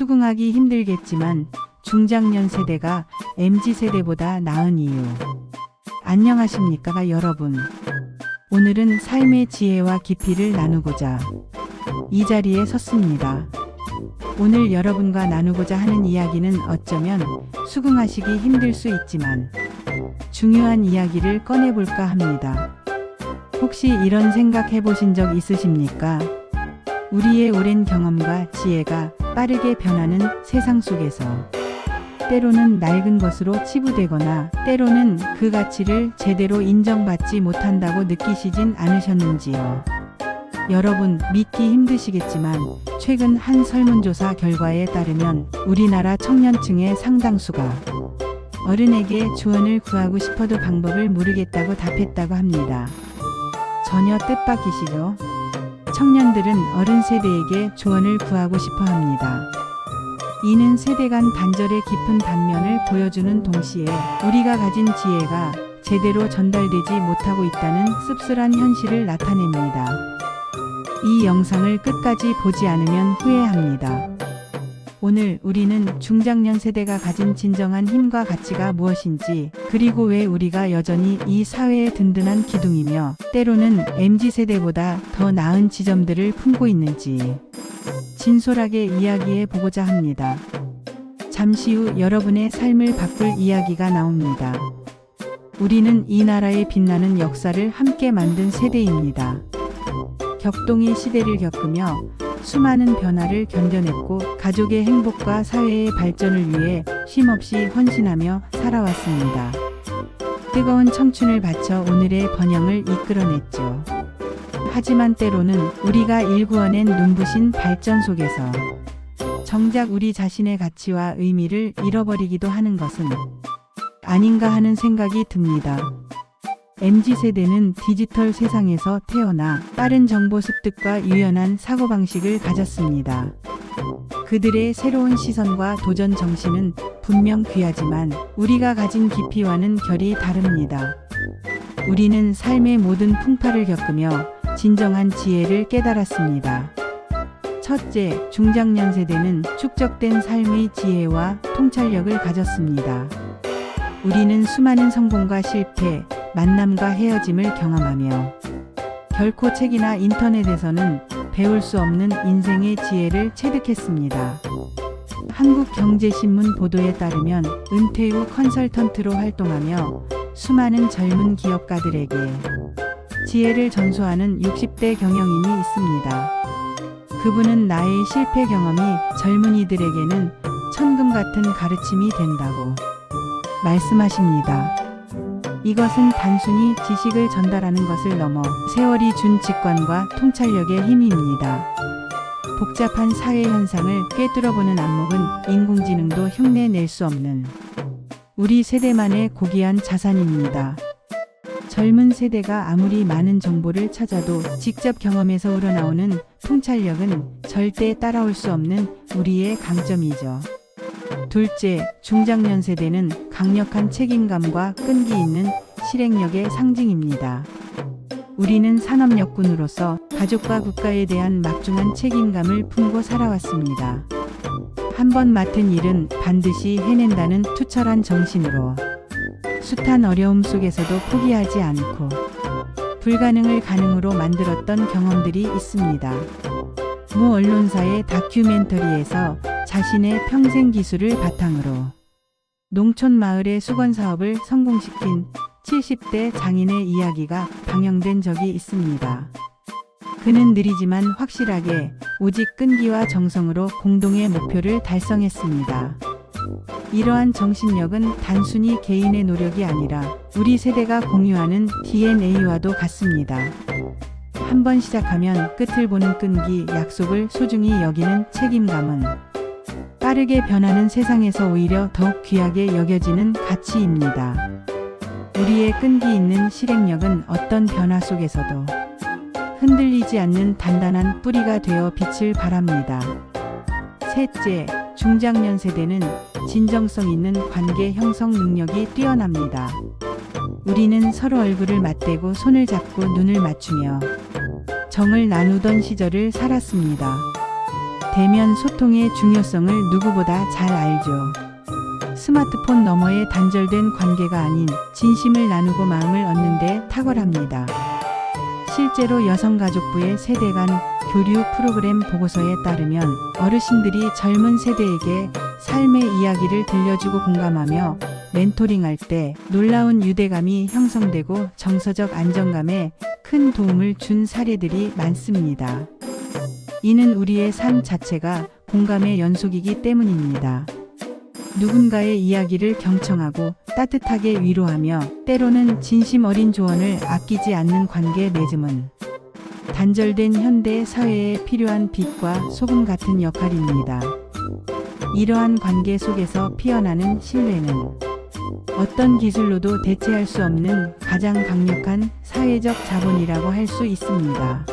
수긍하기 힘들겠지만 중장년 세대가 MZ세대보다 나은 이유. 안녕하십니까 여러분. 오늘은 삶의 지혜와 깊이를 나누고자 이 자리에 섰습니다. 오늘 여러분과 나누고자 하는 이야기는 어쩌면 수긍하시기 힘들 수 있지만 중요한 이야기를 꺼내볼까 합니다. 혹시 이런 생각 해보신 적 있으십니까? 우리의 오랜 경험과 지혜가 빠르게 변하는 세상 속에서 때로는 낡은 것으로 치부되거나 때로는 그 가치를 제대로 인정받지 못한다고 느끼시진 않으셨는지요? 여러분, 믿기 힘드시겠지만 최근 한 설문조사 결과에 따르면 우리나라 청년층의 상당수가 어른에게 조언을 구하고 싶어도 방법을 모르겠다고 답했다고 합니다. 전혀 뜻밖이시죠? 청년들은 어른 세대에게 조언을 구하고 싶어 합니다. 이는 세대 간 단절의 깊은 단면을 보여주는 동시에 우리가 가진 지혜가 제대로 전달되지 못하고 있다는 씁쓸한 현실을 나타냅니다. 이 영상을 끝까지 보지 않으면 후회합니다. 오늘 우리는 중장년 세대가 가진 진정한 힘과 가치가 무엇인지, 그리고 왜 우리가 여전히 이 사회의 든든한 기둥이며 때로는 MZ세대보다 더 나은 지점들을 품고 있는지 진솔하게 이야기해 보고자 합니다. 잠시 후 여러분의 삶을 바꿀 이야기가 나옵니다. 우리는 이 나라의 빛나는 역사를 함께 만든 세대입니다. 격동의 시대를 겪으며 수많은 변화를 견뎌냈고 가족의 행복과 사회의 발전을 위해 쉼없이 헌신하며 살아왔습니다. 뜨거운 청춘을 바쳐 오늘의 번영을 이끌어냈죠. 하지만 때로는 우리가 일구어낸 눈부신 발전 속에서 정작 우리 자신의 가치와 의미를 잃어버리기도 하는 것은 아닌가 하는 생각이 듭니다. MZ세대는 디지털 세상에서 태어나 빠른 정보 습득과 유연한 사고방식을 가졌습니다. 그들의 새로운 시선과 도전 정신은 분명 귀하지만 우리가 가진 깊이와는 결이 다릅니다. 우리는 삶의 모든 풍파를 겪으며 진정한 지혜를 깨달았습니다. 첫째, 중장년 세대는 축적된 삶의 지혜와 통찰력을 가졌습니다. 우리는 수많은 성공과 실패, 만남과 헤어짐을 경험하며 결코 책이나 인터넷에서는 배울 수 없는 인생의 지혜를 체득했습니다. 한국경제신문 보도에 따르면 은퇴 후 컨설턴트로 활동하며 수많은 젊은 기업가들에게 지혜를 전수하는 60대 경영인이 있습니다. 그분은 나의 실패 경험이 젊은이들에게는 천금 같은 가르침이 된다고 말씀하십니다. 이것은 단순히 지식을 전달하는 것을 넘어 세월이 준 직관과 통찰력의 힘입니다. 복잡한 사회 현상을 꿰뚫어보는 안목은 인공지능도 흉내낼 수 없는 우리 세대만의 고귀한 자산입니다. 젊은 세대가 아무리 많은 정보를 찾아도 직접 경험에서 우러나오는 통찰력은 절대 따라올 수 없는 우리의 강점이죠. 둘째, 중장년 세대는 강력한 책임감과 끈기 있는 실행력의 상징입니다. 우리는 산업역군으로서 가족과 국가에 대한 막중한 책임감을 품고 살아왔습니다. 한번 맡은 일은 반드시 해낸다는 투철한 정신으로 숱한 어려움 속에서도 포기하지 않고 불가능을 가능으로 만들었던 경험들이 있습니다. 모 언론사의 다큐멘터리에서 자신의 평생 기술을 바탕으로 농촌 마을의 수건 사업을 성공시킨 70대 장인의 이야기가 방영된 적이 있습니다. 그는 느리지만 확실하게 오직 끈기와 정성으로 공동의 목표를 달성했습니다. 이러한 정신력은 단순히 개인의 노력이 아니라 우리 세대가 공유하는 DNA와도 같습니다. 한번 시작하면 끝을 보는 끈기, 약속을 소중히 여기는 책임감은 빠르게 변하는 세상에서 오히려 더욱 귀하게 여겨지는 가치입니다. 우리의 끈기 있는 실행력은 어떤 변화 속에서도 흔들리지 않는 단단한 뿌리가 되어 빛을 발합니다. 셋째, 중장년 세대는 진정성 있는 관계 형성 능력이 뛰어납니다. 우리는 서로 얼굴을 맞대고 손을 잡고 눈을 맞추며 정을 나누던 시절을 살았습니다. 대면 소통의 중요성을 누구보다 잘 알죠. 스마트폰 너머의 단절된 관계가 아닌 진심을 나누고 마음을 얻는 데 탁월합니다. 실제로 여성가족부의 세대 간 교류 프로그램 보고서에 따르면 어르신들이 젊은 세대에게 삶의 이야기를 들려주고 공감하며 멘토링할 때 놀라운 유대감이 형성되고 정서적 안정감에 큰 도움을 준 사례들이 많습니다. 이는 우리의 삶 자체가 공감의 연속이기 때문입니다. 누군가의 이야기를 경청하고 따뜻하게 위로하며 때로는 진심 어린 조언을 아끼지 않는 관계 맺음은 단절된 현대 사회에 필요한 빛과 소금 같은 역할입니다. 이러한 관계 속에서 피어나는 신뢰는 어떤 기술로도 대체할 수 없는 가장 강력한 사회적 자본이라고 할 수 있습니다.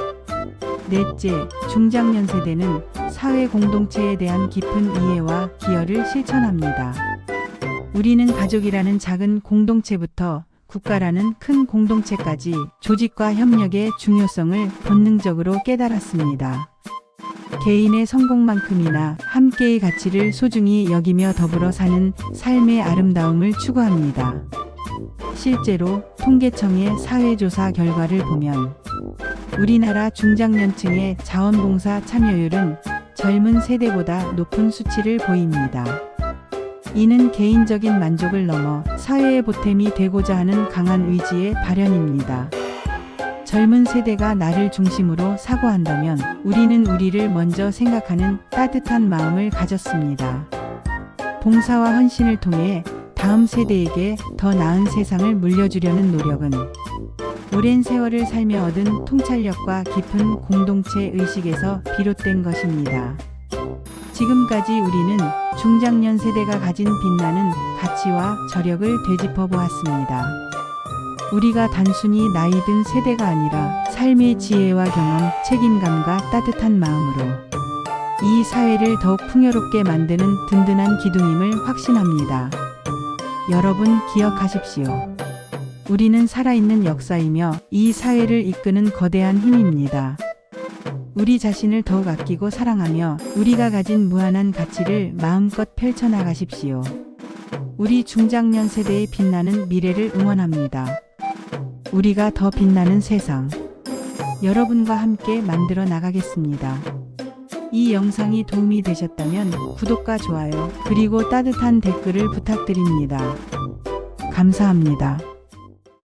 넷째, 중장년 세대는 사회 공동체에 대한 깊은 이해와 기여를 실천합니다. 우리는 가족이라는 작은 공동체부터 국가라는 큰 공동체까지 조직과 협력의 중요성을 본능적으로 깨달았습니다. 개인의 성공만큼이나 함께의 가치를 소중히 여기며 더불어 사는 삶의 아름다움을 추구합니다. 실제로 통계청의 사회조사 결과를 보면 우리나라 중장년층의 자원봉사 참여율은 젊은 세대보다 높은 수치를 보입니다. 이는 개인적인 만족을 넘어 사회의 보탬이 되고자 하는 강한 의지의 발현입니다. 젊은 세대가 나를 중심으로 사고한다면 우리는 우리를 먼저 생각하는 따뜻한 마음을 가졌습니다. 봉사와 헌신을 통해 다음 세대에게 더 나은 세상을 물려주려는 노력은 오랜 세월을 살며 얻은 통찰력과 깊은 공동체 의식에서 비롯된 것입니다. 지금까지 우리는 중장년 세대가 가진 빛나는 가치와 저력을 되짚어 보았습니다. 우리가 단순히 나이 든 세대가 아니라 삶의 지혜와 경험, 책임감과 따뜻한 마음으로 이 사회를 더욱 풍요롭게 만드는 든든한 기둥임을 확신합니다. 여러분 기억하십시오. 우리는 살아있는 역사이며 이 사회를 이끄는 거대한 힘입니다. 우리 자신을 더욱 아끼고 사랑하며 우리가 가진 무한한 가치를 마음껏 펼쳐나가십시오. 우리 중장년 세대의 빛나는 미래를 응원합니다. 우리가 더 빛나는 세상, 여러분과 함께 만들어 나가겠습니다. 이 영상이 도움이 되셨다면 구독과 좋아요, 그리고 따뜻한 댓글을 부탁드립니다. 감사합니다.